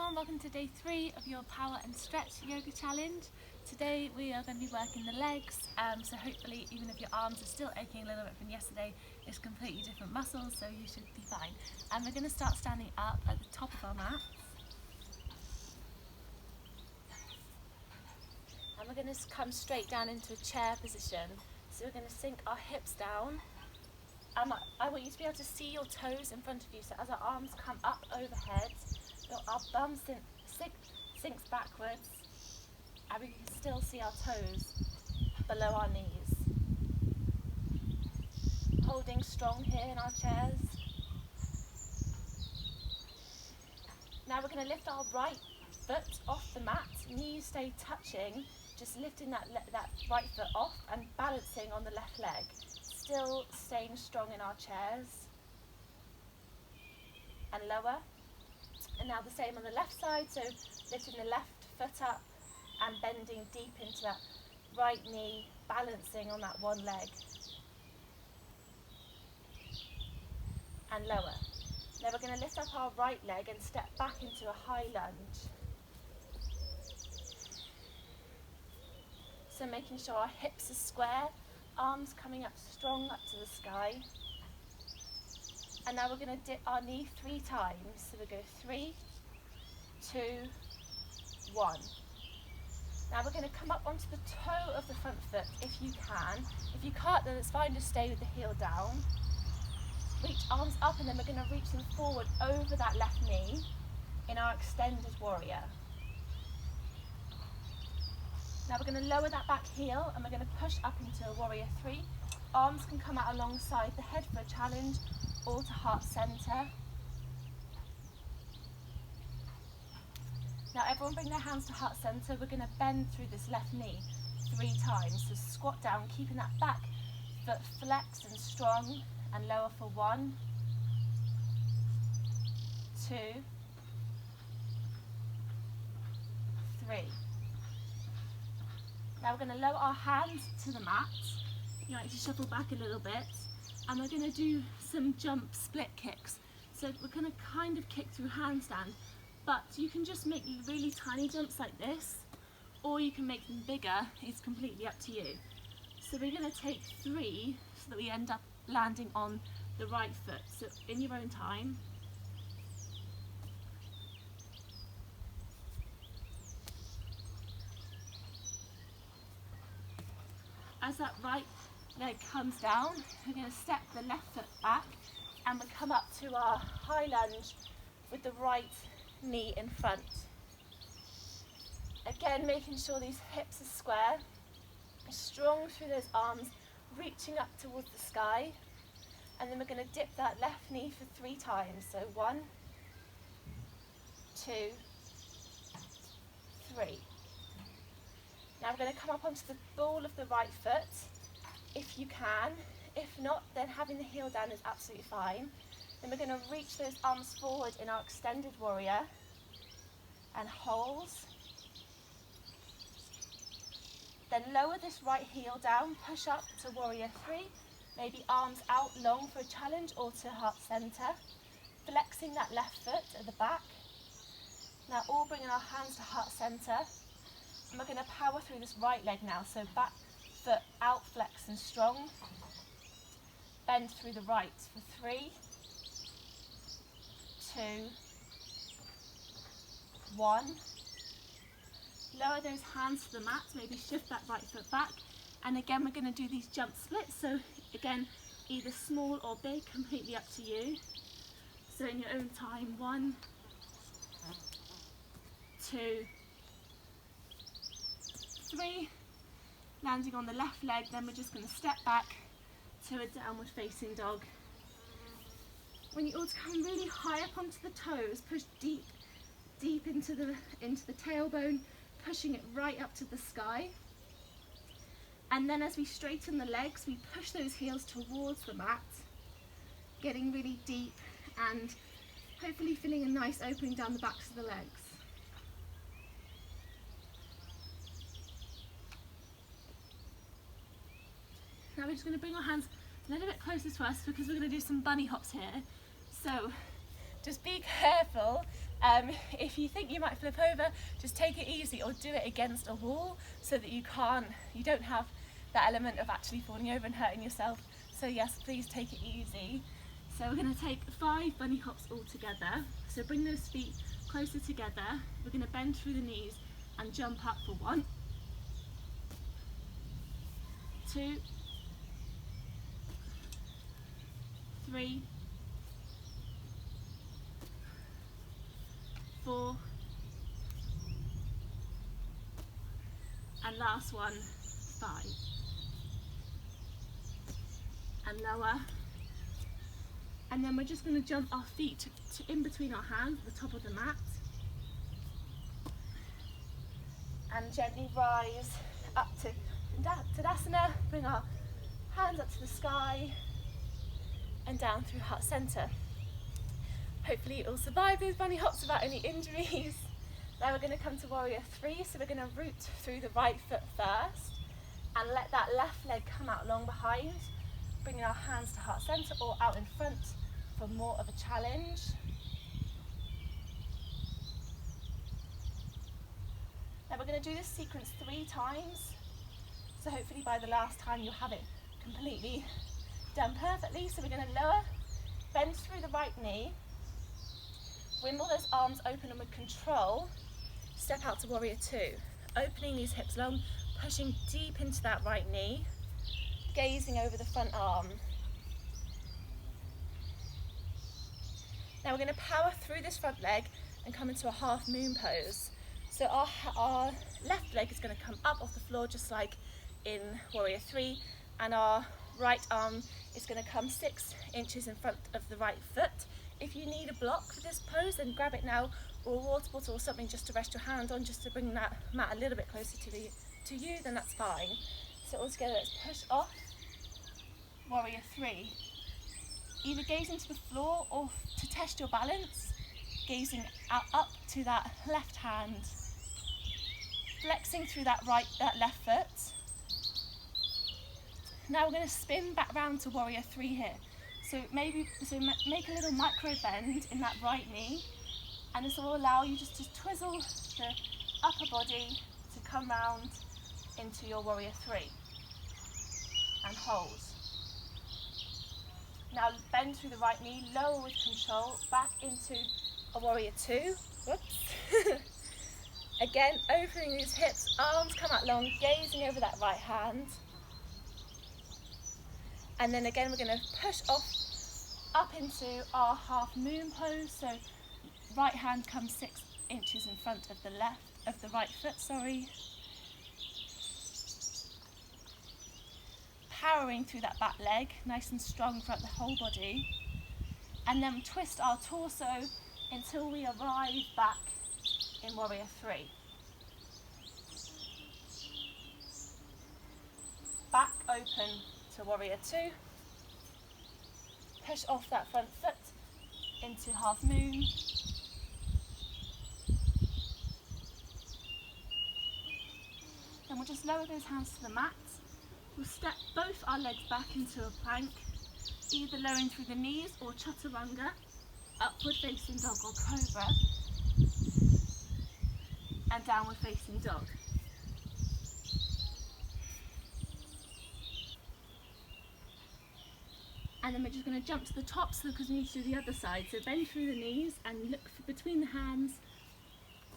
everyone, welcome to day 3 of your power and stretch yoga challenge. Today we are going to be working the legs, so hopefully even if your arms are still aching a little bit from yesterday, it's completely different muscles, so you should be fine. And we're going to start standing up at the top of our mat. And we're going to come straight down into a chair position. So we're going to sink our hips down. I want you to be able to see your toes in front of you, so as our arms come up overhead, our bum sinks backwards and we can still see our toes below our knees. Holding strong here in our chairs. Now we're going to lift our right foot off the mat, knees stay touching, just lifting that right foot off and balancing on the left leg. Still staying strong in our chairs. And lower. And now the same on the left side, so lifting the left foot up and bending deep into that right knee, balancing on that one leg. And lower. Now we're going to lift up our right leg and step back into a high lunge. So making sure our hips are square, arms coming up strong up to the sky. And now we're going to dip our knee 3 times. So we go 3, 2, 1. Now we're going to come up onto the toe of the front foot if you can. If you can't, then it's fine, just stay with the heel down. Reach arms up and then we're going to reach them forward over that left knee in our extended warrior. Now we're going to lower that back heel and we're going to push up into a warrior 3. Arms can come out alongside the head for a challenge or to heart center. Now everyone bring their hands to heart center. We're going to bend through this left knee 3 times. So squat down, keeping that back foot flexed and strong, and lower for 1, 2, 3. Now we're going to lower our hands to the mat. You like to shuffle back a little bit, and we're going to do some jump split kicks. So we're going to kind of kick through handstand, but you can just make really tiny jumps like this, or you can make them bigger. It's completely up to you. So we're going to take 3 so that we end up landing on the right foot. So in your own time. As that right leg comes down, we're going to step the left foot back and we come up to our high lunge with the right knee in front. Again, making sure these hips are square, strong through those arms, reaching up towards the sky. And then we're going to dip that left knee for 3 times. So 1, 2, 3. Now we're going to come up onto the ball of the right foot, if you can. If not, then having the heel down is absolutely fine. Then we're going to reach those arms forward in our extended warrior and hold. Then lower this right heel down, push up to warrior 3, maybe arms out long for a challenge or to heart center, flexing that left foot at the back. Now all bringing our hands to heart center. And we're going to power through this right leg now, so back foot out, flex and strong. Bend through the right for 3, 2, 1. Lower those hands to the mat, maybe shift that right foot back. And again, we're going to do these jump splits. So again, either small or big, completely up to you. So in your own time, 1, 2, 3, landing on the left leg, then we're just going to step back to a downward facing dog. When you ought to come really high up onto the toes, push deep into the tailbone, pushing it right up to the sky. And then as we straighten the legs, we push those heels towards the mat, getting really deep and hopefully feeling a nice opening down the backs of the legs. Now we're just going to bring our hands a little bit closer to us because we're going to do some bunny hops here. So just be careful If you think you might flip over, just take it easy or do it against a wall so that you don't have that element of actually falling over and hurting yourself. So yes, please take it easy. So we're going to take 5 bunny hops all together. So bring those feet closer together. We're going to bend through the knees and jump up for 1, 2, 3, 4, and last one, 5. And lower. And then we're just going to jump our feet to in between our hands, the top of the mat. And gently rise up to Tadasana, bring our hands up to the sky and down through heart center. Hopefully you'll survive those bunny hops without any injuries. Now we're going to come to warrior 3, so we're going to root through the right foot first and let that left leg come out long behind, bringing our hands to heart center or out in front for more of a challenge. Now we're going to do this sequence 3 times, so hopefully by the last time you'll have it completely done perfectly. So we're going to lower, bend through the right knee, wimble those arms open, and with control, step out to warrior 2, opening these hips long, pushing deep into that right knee, gazing over the front arm. Now we're going to power through this front leg and come into a half moon pose. So our left leg is going to come up off the floor just like in warrior 3, and our right arm is going to come 6 inches in front of the right foot. If you need a block for this pose, then grab it now, or a water bottle or something just to rest your hand on, just to bring that mat a little bit closer to you, then that's fine. So all together, let's push off warrior 3. Either gaze into the floor, or to test your balance, gazing up to that left hand, flexing through that left foot. Now we're going to spin back round to warrior 3 here. So make a little micro bend in that right knee, and this will allow you just to twizzle the upper body to come round into your warrior 3 and hold. Now bend through the right knee, lower with control, back into a warrior 2. Whoops. Again, opening these hips, arms come out long, gazing over that right hand. And then again, we're going to push off up into our half moon pose. So right hand comes 6 inches in front of the right foot, sorry. Powering through that back leg, nice and strong throughout the whole body. And then twist our torso until we arrive back in warrior 3. Back open to warrior 2. Push off that front foot into half moon. Then we'll just lower those hands to the mat. We'll step both our legs back into a plank, either lowering through the knees or chaturanga, upward facing dog or cobra, and downward facing dog. And then we're just going to jump to the top, because we need to do the other side. So bend through the knees and look between the hands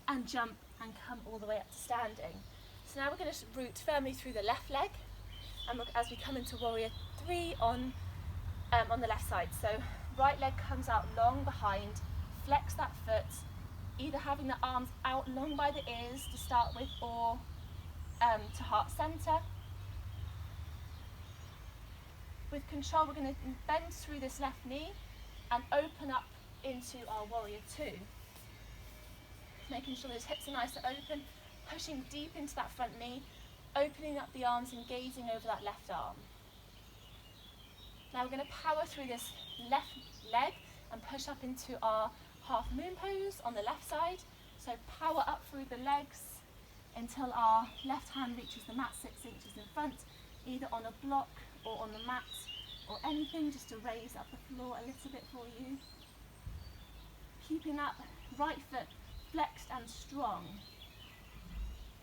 and jump and come all the way up to standing. So now we're going to root firmly through the left leg, and look as we come into warrior 3 on the left side. So right leg comes out long behind, flex that foot, either having the arms out long by the ears to start with, or to heart center. With control, we're going to bend through this left knee and open up into our warrior 2. Making sure those hips are nice and open, pushing deep into that front knee, opening up the arms and gazing over that left arm. Now we're going to power through this left leg and push up into our half moon pose on the left side. So power up through the legs until our left hand reaches the mat 6 inches in front, either on a block or on the mat or anything, just to raise up the floor a little bit for you. keeping that right foot flexed and strong.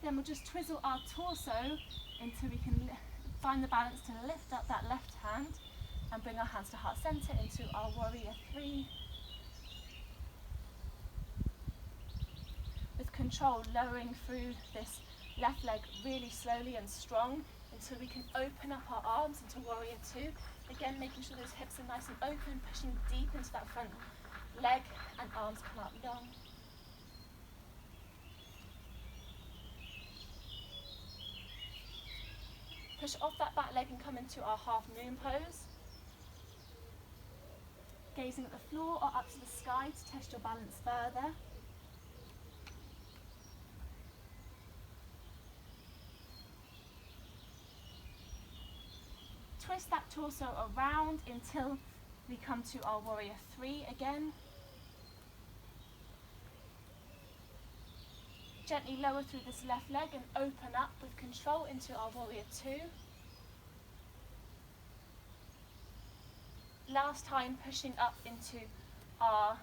Then we'll just twizzle our torso until we can find the balance to lift up that left hand and bring our hands to heart center into our warrior three. With control, lowering through this left leg really slowly and strong until we can open up our arms into warrior two. Again, making sure those hips are nice and open, pushing deep into that front leg and arms come out long. Push off that back leg and come into our half moon pose. Gazing at the floor or up to the sky to test your balance further. Twist that torso around until we come to our warrior three again. Gently lower through this left leg and open up with control into our warrior two. Last time, pushing up into our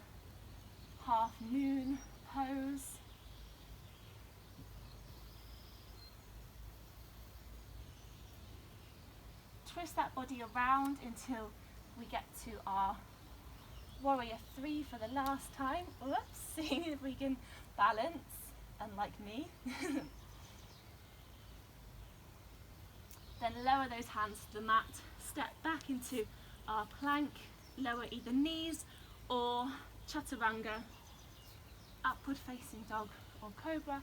half moon pose. Twist that body around until we get to our warrior three for the last time. Whoops, seeing if we can balance, unlike me. Then lower those hands to the mat, step back into our plank, lower either knees or chaturanga, upward facing dog or cobra,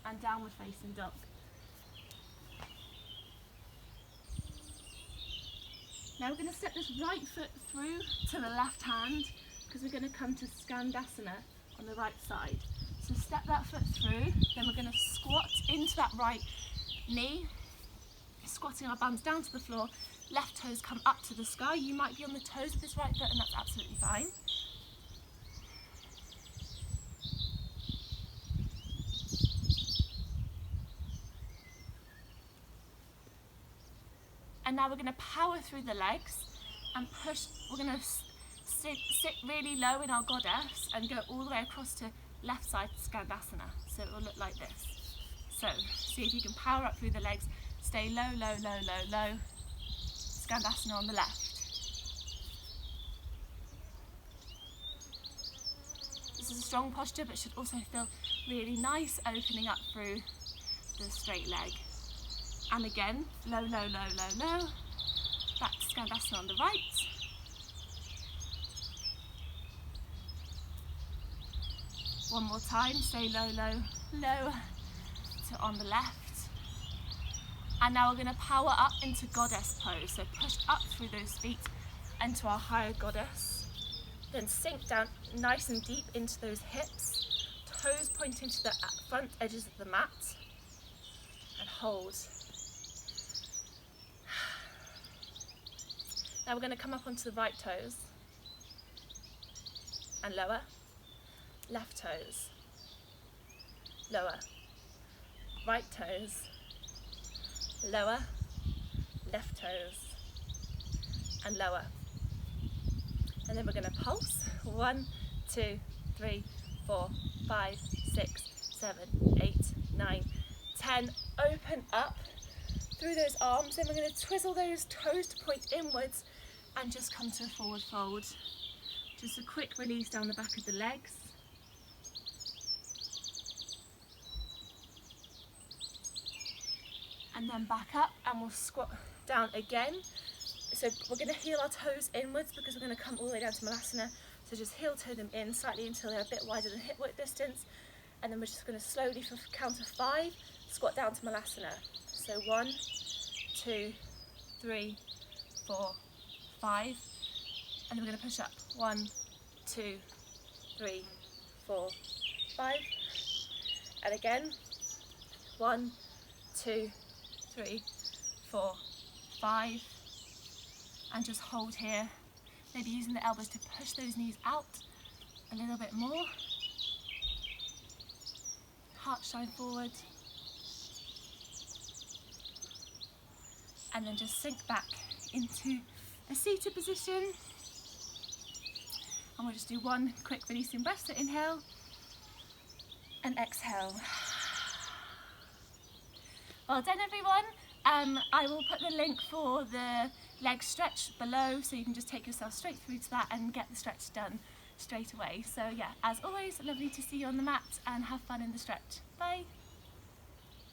and downward facing dog. Now we're going to step this right foot through to the left hand because we're going to come to Skandasana on the right side. So step that foot through, then we're going to squat into that right knee, squatting our buns down to the floor, left toes come up to the sky. You might be on the toes of this right foot and that's absolutely fine. And now we're going to power through the legs and push. We're going to sit really low in our goddess and go all the way across to left side Skandasana. So it will look like this. So see if you can power up through the legs. Stay low, low, low, low, low. Skandasana on the left. This is a strong posture but should also feel really nice, opening up through the straight leg. And again, low, low, low, low, low. Back to Skandasana on the right. One more time, stay low, low, low to on the left. And now we're going to power up into goddess pose. So push up through those feet into our higher goddess. Then sink down nice and deep into those hips. Toes pointing to the front edges of the mat. And hold. Now we're going to come up onto the right toes and lower, left toes, lower, right toes, lower, left toes and lower. And then we're going to pulse. 1, 2, 3, 4, 5, 6, 7, 8, 9, 10. Open up through those arms. Then we're going to twizzle those toes to point inwards and just come to a forward fold. Just a quick release down the back of the legs. And then back up and we'll squat down again. So we're going to heel our toes inwards because we're going to come all the way down to Malasana. So just heel toe them in slightly until they're a bit wider than hip width distance. And then we're just going to slowly, for count of 5, squat down to Malasana. So 1, 2, 3, 4, 5, and then we're going to push up. 1, 2, 3, 4, 5, and again. 1, 2, 3, 4, 5, and just hold here. Maybe using the elbows to push those knees out a little bit more. Heart shine forward, and then just sink back into a seated position. And we'll just do one quick releasing breath. So inhale and exhale. Well done, everyone. I will put the link for the leg stretch below, so you can just take yourself straight through to that and get the stretch done straight away. So yeah, as always, lovely to see you on the mat, and have fun in the stretch. Bye.